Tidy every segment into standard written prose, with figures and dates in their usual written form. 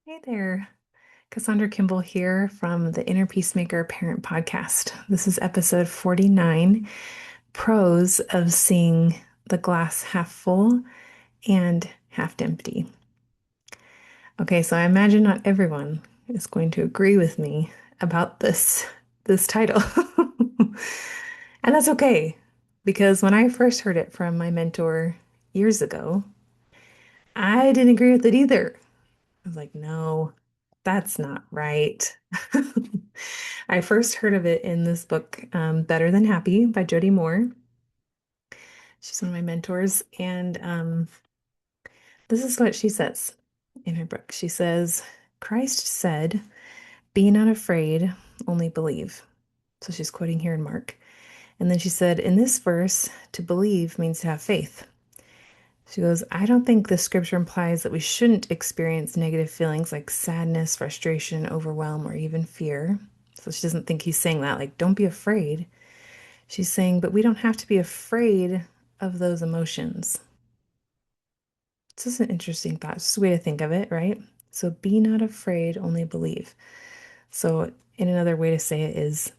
Hey there, Cassandra Kimball here from the Inner Peacemaker Parent Podcast. This is episode 49, Pros of Seeing the Glass Half Full and Half Empty. Okay, so I imagine not everyone is going to agree with me about this title. And that's okay, because when I first heard it from my mentor years ago, I didn't agree with it either. I was like, no, that's not right. I first heard of it in this book, Better Than Happy by Jody Moore. She's one of my mentors. And this is what she says in her book. She says, Christ said, be not afraid, only believe. So she's quoting here in Mark. And then she said, in this verse, to believe means to have faith. She goes, I don't think the scripture implies that we shouldn't experience negative feelings like sadness, frustration, overwhelm, or even fear. So she doesn't think he's saying that, like, don't be afraid. She's saying, but we don't have to be afraid of those emotions. This is an interesting thought. It's just a way to think of it, right? So be not afraid, only believe. So, in another way to say it is,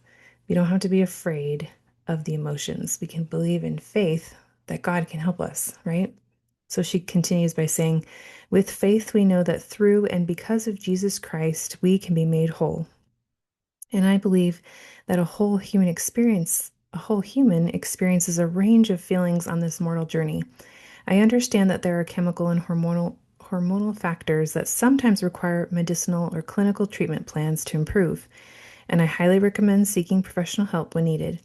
we don't have to be afraid of the emotions. We can believe in faith that God can help us, right? So she continues by saying, with faith, we know that through and because of Jesus Christ, we can be made whole. And I believe that a whole human experiences a range of feelings on this mortal journey. I understand that there are chemical and hormonal factors that sometimes require medicinal or clinical treatment plans to improve, and I highly recommend seeking professional help when needed.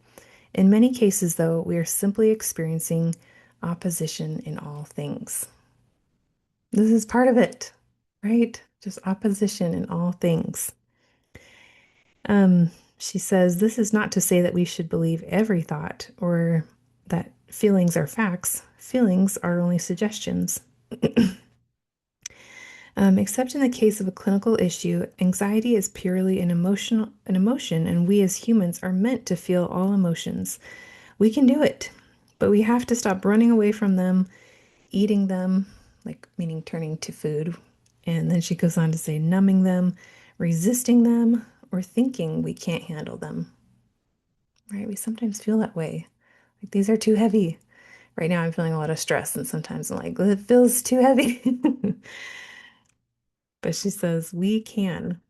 In many cases, though, we are simply experiencing opposition in all things. This is part of it, right? Just opposition in all things. She says this is not to say that we should believe every thought or that feelings are facts. Feelings are only suggestions. Except in the case of a clinical issue, anxiety is purely an emotion, and we as humans are meant to feel all emotions. We can do it, but we have to stop running away from them, eating them, like meaning turning to food. And then she goes on to say numbing them, resisting them, or thinking we can't handle them. Right? We sometimes feel that way. Like these are too heavy. Right now I'm feeling a lot of stress, and sometimes I'm like, it feels too heavy. But she says we can.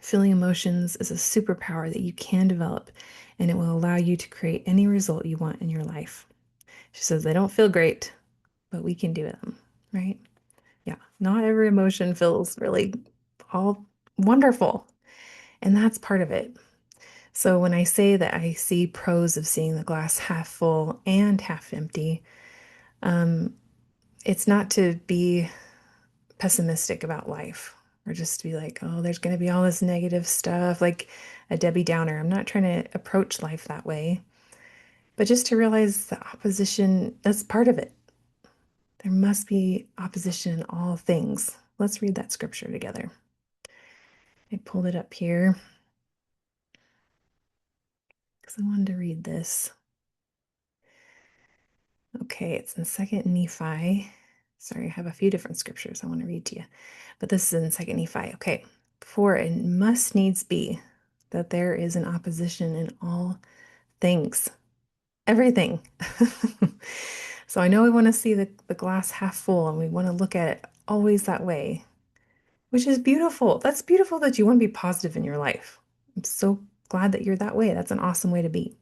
Feeling emotions is a superpower that you can develop, and it will allow you to create any result you want in your life. She says they don't feel great, but we can do them, right? Yeah, not every emotion feels really all wonderful, and that's part of it. So when I say that I see pros of seeing the glass half full and half empty, um, it's not to be pessimistic about life or just to be like, oh, there's going to be all this negative stuff, like a Debbie Downer. I'm not trying to approach life that way, but just to realize the opposition, that's part of it. There must be opposition in all things. Let's read that scripture together. I pulled it up here because I wanted to read this. Okay, it's in Second Nephi. Sorry, I have a few different scriptures I want to read to you, but this is in Second Nephi. Okay, for it must needs be that there is an opposition in all things, everything. So I know we want to see the glass half full and we want to look at it always that way, which is beautiful. That's beautiful that you want to be positive in your life. I'm so glad that you're that way. That's an awesome way to be.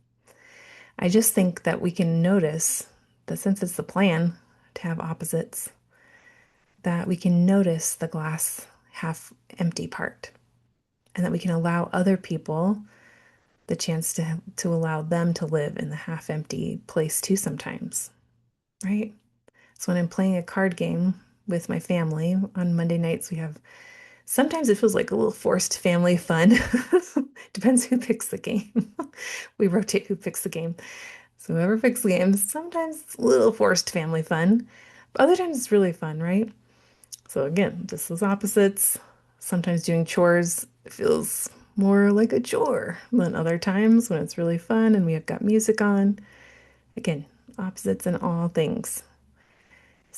I just think that we can notice that since it's the plan to have opposites, that we can notice the glass half empty part and that we can allow other people the chance to allow them to live in the half empty place too sometimes, right? So when I'm playing a card game with my family on Monday nights, we have sometimes it feels like a little forced family fun. Depends who picks the game. We rotate who picks the game. So whoever picks the game, sometimes it's a little forced family fun. But other times it's really fun, right? So again, just those opposites. Sometimes doing chores feels more like a chore than other times when it's really fun and we have got music on. Again, opposites in all things.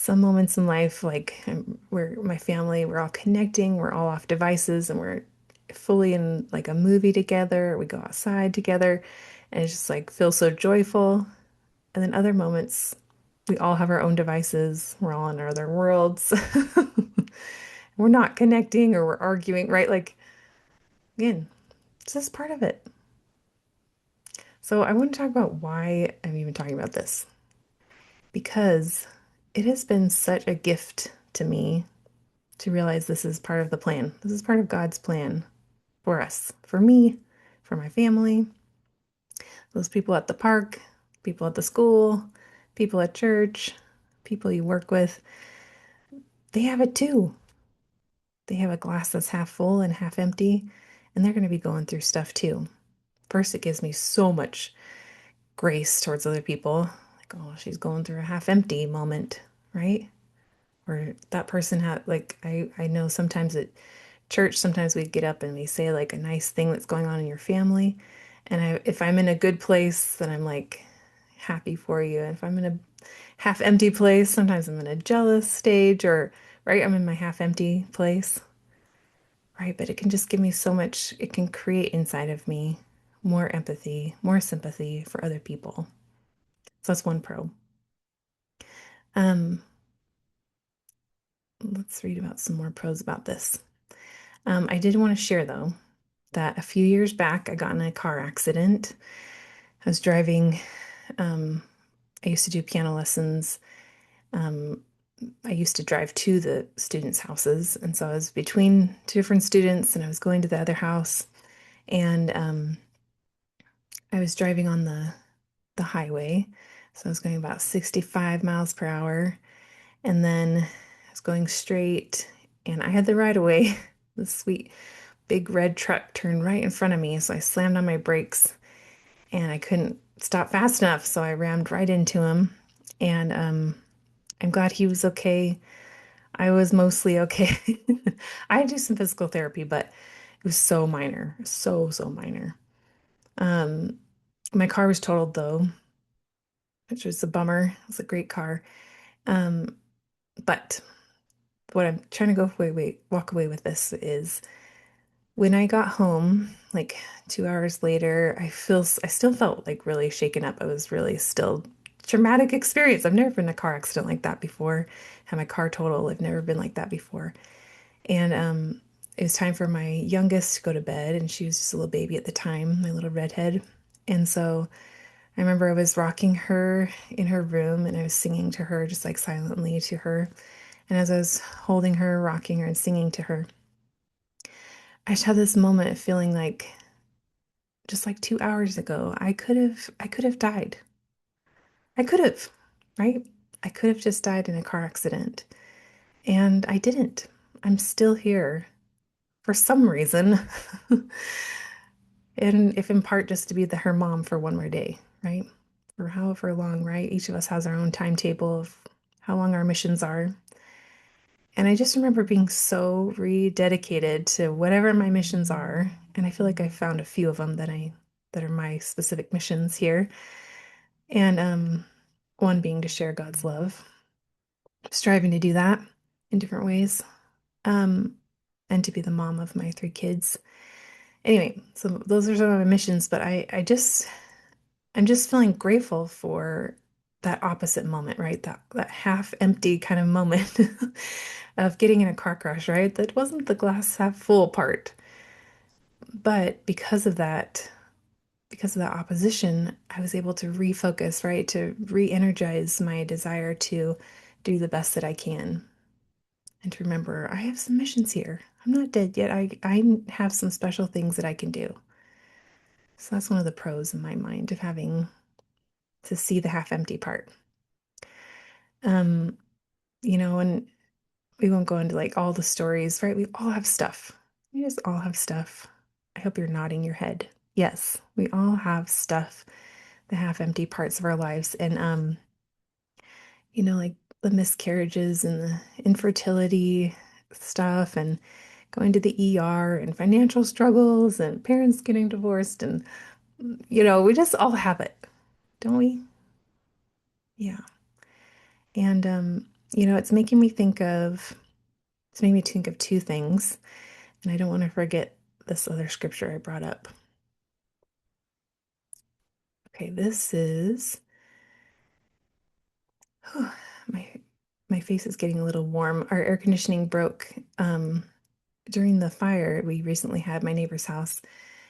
some moments in life, like we're my family, we're all connecting, we're all off devices, and we're fully in like a movie together. We go outside together, and it's just like feels so joyful. And then other moments, we all have our own devices. We're all in our other worlds. We're not connecting or we're arguing, right? Like, again, it's just part of it. So I want to talk about why I'm even talking about this because it has been such a gift to me to realize this is part of the plan. This is part of God's plan for us, for me, for my family, those people at the park, people at the school, people at church, people you work with. They have it too. They have a glass that's half full and half empty, and they're going to be going through stuff too. First, it gives me so much grace towards other people. Like, oh, she's going through a half empty moment, right? Or that person had, like, I know sometimes at church, sometimes we get up and we say like a nice thing that's going on in your family. And if I'm in a good place, then I'm like happy for you. And if I'm in a half empty place, sometimes I'm in a jealous stage or, right, I'm in my half empty place. Right, but it can just give me so much, it can create inside of me more empathy, more sympathy for other people. So that's one pro. Um, let's read about some more pros about this. I did want to share though that a few years back I got in a car accident. I was driving, um, I used to do piano lessons. Um, I used to drive to the students' houses, and so I was between two different students, and I was going to the other house, and I was driving on the highway. So I was going about 65 miles per hour. And then I was going straight, and I had the right of way. The sweet big red truck turned right in front of me. So I slammed on my brakes and I couldn't stop fast enough. So I rammed right into him. And I'm glad he was okay. I was mostly okay. I had to do some physical therapy, but it was so minor, so minor. Um, my car was totaled though, which was a bummer. It was a great car. Um, but what I'm trying to walk away with this is when I got home, like 2 hours later, I still felt like really shaken up. I was really still traumatic experience. I've never been in a car accident like that before. Had my car total. I've never been like that before. And it was time for my youngest to go to bed, and she was just a little baby at the time, my little redhead. And so I remember I was rocking her in her room and I was singing to her, just like silently to her. And as I was holding her, rocking her, and singing to her, I just had this moment of feeling like just like 2 hours ago, I could have died. I could have, right? I could have just died in a car accident. And I didn't. I'm still here for some reason. And if in part just to be her mom for one more day, right? For however long, right? Each of us has our own timetable of how long our missions are. And I just remember being so rededicated to whatever my missions are. And I feel like I found a few of them that are my specific missions here. And one being to share God's love, striving to do that in different ways. Um, and to be the mom of my three kids. Anyway, so those are some of my missions, but I'm just feeling grateful for that opposite moment, right? That half empty kind of moment of getting in a car crash, right? That wasn't the glass half full part. But because of that opposition, I was able to refocus, right? To re-energize my desire to do the best that I can. And to remember, I have some missions here. I'm not dead yet. I have some special things that I can do. So that's one of the pros in my mind of having to see the half empty part. Um, and we won't go into like all the stories, right? We all have stuff. We just all have stuff. I hope you're nodding your head. Yes, we all have stuff, the half empty parts of our lives. And like the miscarriages and the infertility stuff and going to the ER and financial struggles and parents getting divorced and we just all have it, don't we? Yeah. And it's making me think of two things, and I don't want to forget this other scripture I brought up. Okay, this is my my face is getting a little warm. Our air conditioning broke during the fire we recently had my neighbor's house.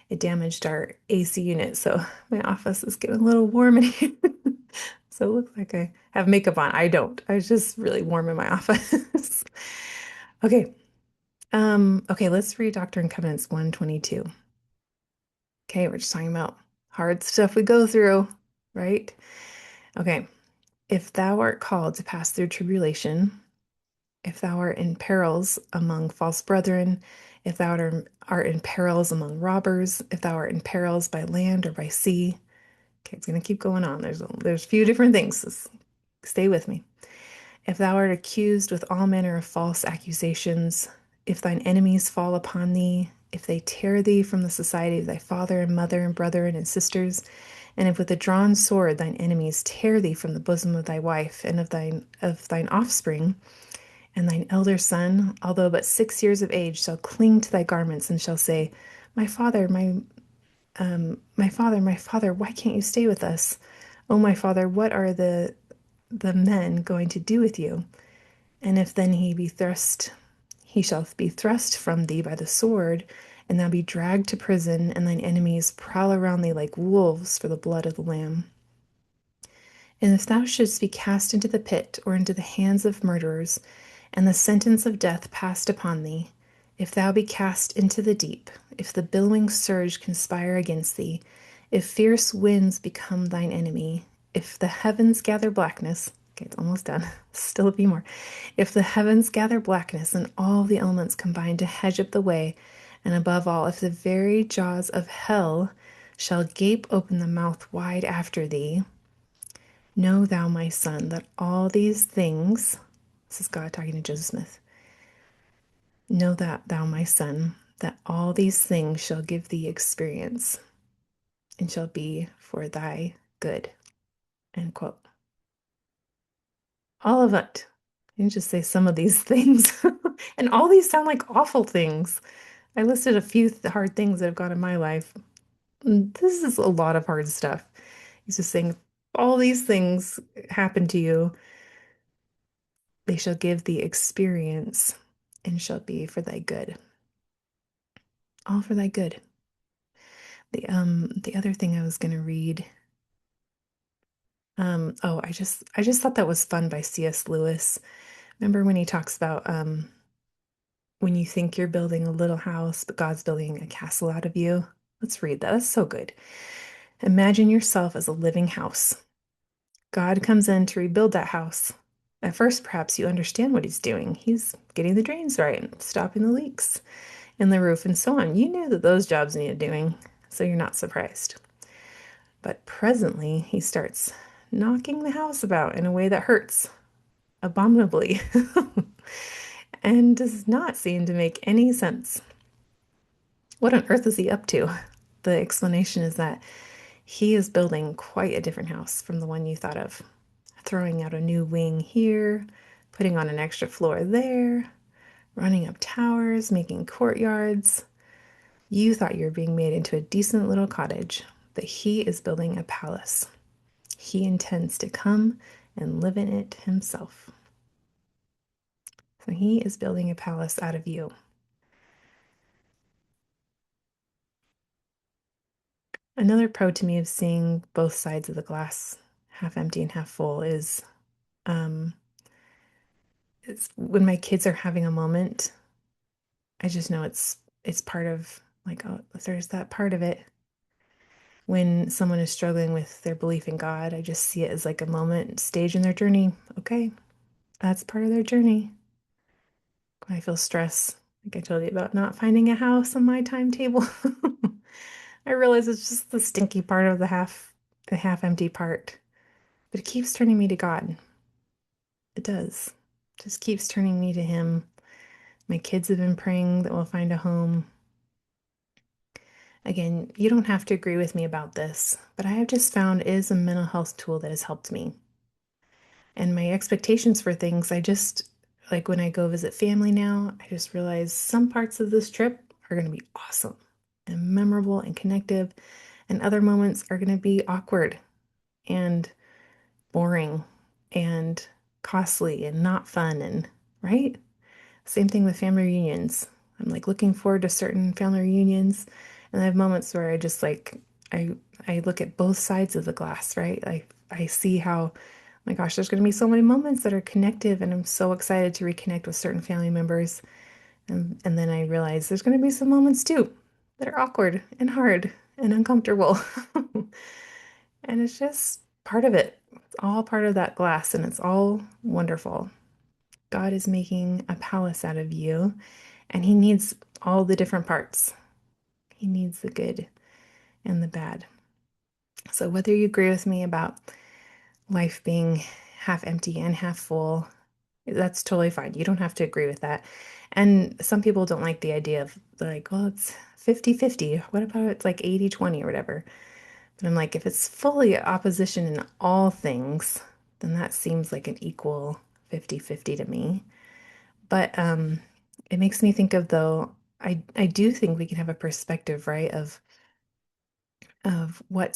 It damaged our AC unit, so my office is getting a little warm in here. So it looks like I have makeup on. I don't. I was just really warm in my office. Okay. Okay, let's read Doctrine and Covenants 122. Okay, we're just talking about hard stuff we go through, right? Okay. If thou art called to pass through tribulation, if thou art in perils among false brethren, if thou art in perils among robbers, if thou art in perils by land or by sea. Okay, it's going to keep going on. There's a few different things. Just stay with me. If thou art accused with all manner of false accusations, if thine enemies fall upon thee, if they tear thee from the society of thy father and mother and brethren and sisters, and if with a drawn sword thine enemies tear thee from the bosom of thy wife and of thine offspring, and thine elder son, although but 6 years of age, shall cling to thy garments and shall say, My father, my father, why can't you stay with us? Oh, my father, what are the men going to do with you? And if then he shall be thrust from thee by the sword, and thou be dragged to prison, and thine enemies prowl around thee like wolves for the blood of the Lamb. And if thou shouldst be cast into the pit, or into the hands of murderers, and the sentence of death passed upon thee, if thou be cast into the deep, if the billowing surge conspire against thee, if fierce winds become thine enemy, if the heavens gather blackness, okay, it's almost done, still a few more. If the heavens gather blackness and all the elements combine to hedge up the way, and above all, if the very jaws of hell shall gape open the mouth wide after thee, know thou, my son, that all these things, this is God talking to Joseph Smith, know that thou, my son, that all these things shall give thee experience and shall be for thy good. End quote. All of it. You can just say some of these things. And all these sound like awful things. I listed a few hard things that have gone in my life. This is a lot of hard stuff. He's just saying, all these things happen to you. They shall give thee experience and shall be for thy good. All for thy good. The other thing I was gonna read, I just thought that was fun by C.S. Lewis. Remember when he talks about when you think you're building a little house, but God's building a castle out of you? Let's read that. That's so good. Imagine yourself as a living house. God comes in to rebuild that house. At first, perhaps you understand what he's doing. He's getting the drains right, stopping the leaks in the roof, and so on. You knew that those jobs needed doing, so you're not surprised. But presently, he starts knocking the house about in a way that hurts abominably and does not seem to make any sense. What on earth is he up to? The explanation is that he is building quite a different house from the one you thought of, throwing out a new wing here, putting on an extra floor there, running up towers, making courtyards. You thought you were being made into a decent little cottage, but he is building a palace. He intends to come and live in it himself. So he is building a palace out of you. Another pro to me of seeing both sides of the glass, half empty and half full, is um, it's when my kids are having a moment, I just know it's part of like, oh, there's that part of it. When someone is struggling with their belief in God, I just see it as like a moment, stage in their journey. Okay, that's part of their journey. When I feel stress, like I told you about not finding a house on my timetable, I realize it's just the stinky part of the half empty part. But it keeps turning me to God. It does. It just keeps turning me to Him. My kids have been praying that we'll find a home. Again, you don't have to agree with me about this, but I have just found it is a mental health tool that has helped me. And my expectations for things, I just, like when I go visit family now, I just realize some parts of this trip are going to be awesome and memorable and connective, and other moments are going to be awkward and boring and costly and not fun and right? Same thing with family reunions. I'm like looking forward to certain family reunions, and I have moments where I just like I I look at both sides of the glass, right? I see how, oh my gosh, there's going to be so many moments that are connective, and I'm so excited to reconnect with certain family members. And then I realize there's going to be some moments too that are awkward and hard and uncomfortable. And it's just part of it. It's all part of that glass, and it's all wonderful. God is making a palace out of you, and He needs all the different parts. He needs the good and the bad. So, whether you agree with me about life being half empty and half full, that's totally fine. You don't have to agree with that. And some people don't like the idea of, like, well, it's 50-50. What about it's like 80-20 or whatever? But I'm like, if it's fully opposition in all things, then that seems like an equal 50-50 to me. But it makes me think of, though, I do think we can have a perspective, right, of what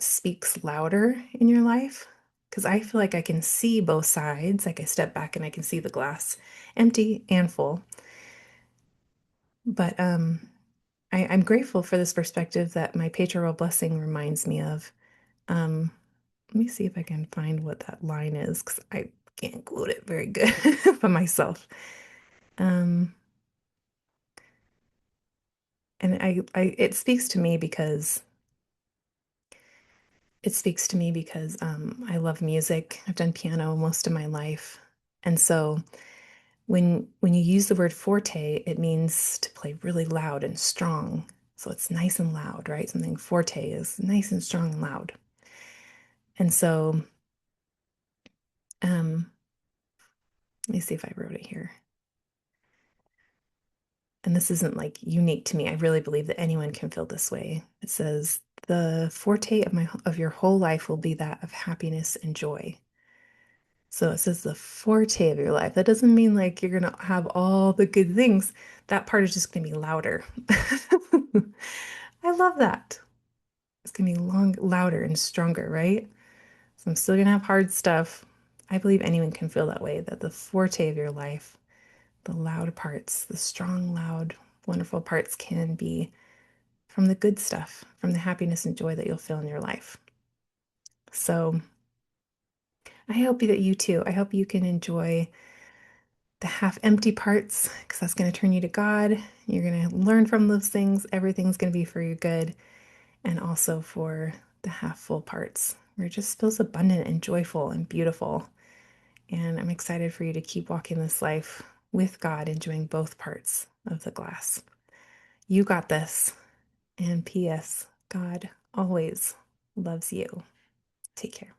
speaks louder in your life. Because I feel like I can see both sides. Like I step back and I can see the glass empty and full. But I'm grateful for this perspective that my patriarchal blessing reminds me of. Um, Let me see if I can find what that line is, because I can't quote it very good by myself. Um, and it speaks to me because I love music. I've done piano most of my life. And so when you use the word forte, it means to play really loud and strong. So it's nice and loud, right? Something forte is nice and strong and loud. And so um, let me see if I wrote it here. And this isn't like unique to me. I really believe that anyone can feel this way. It says, the forte of your whole life will be that of happiness and joy. So it says the forte of your life. That doesn't mean like you're gonna have all the good things. That part is just gonna be louder. I love that. It's gonna be louder and stronger, right? So I'm still gonna have hard stuff. I believe anyone can feel that way, that the forte of your life, the loud parts, the strong, loud, wonderful parts can be from the good stuff, from the happiness and joy that you'll feel in your life. So I hope that you too, I hope you can enjoy the half empty parts, because that's going to turn you to God. You're going to learn from those things. Everything's going to be for your good. And also for the half full parts, where it just feels abundant and joyful and beautiful. And I'm excited for you to keep walking this life with God, enjoying both parts of the glass. You got this. And P.S. God always loves you. Take care.